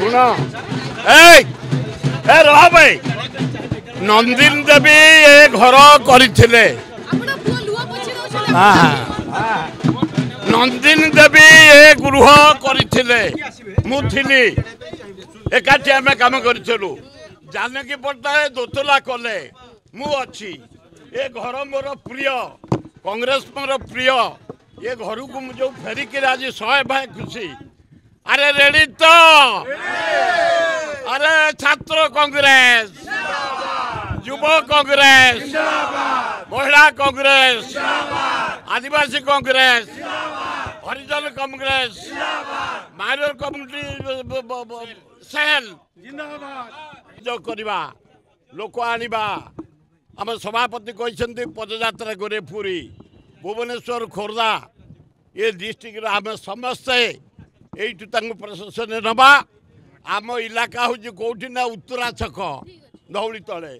शुण ए रह भाई नंदिन देवी ये घर करते नंदिन देवी ये गृह करते मुझी एकाठी आम कम करूँ जानकी पट्टनायक दोतला कले मु अच्छी ये घर मोर प्रिय कांग्रेस मोर प्रिय ये घर को जो फेरिक आज 100 भाई खुशी अरे रेडी तो अरे छात्र कांग्रेस युव कांग्रेस महिला कांग्रेस आदिवासी कांग्रेस हरिजन कांग्रेस माइनर कम्युनिटी सेल जो करवा लोक आनिबा आम सभापति कहते पदयात्रा करे पूरी भुवनेश्वर खोर्धा ये डिस्ट्रिक्ट आम समस्ते यू प्रशासन नवा आम इलाका हूँ कौटी ना उत्तरा छक धौली तले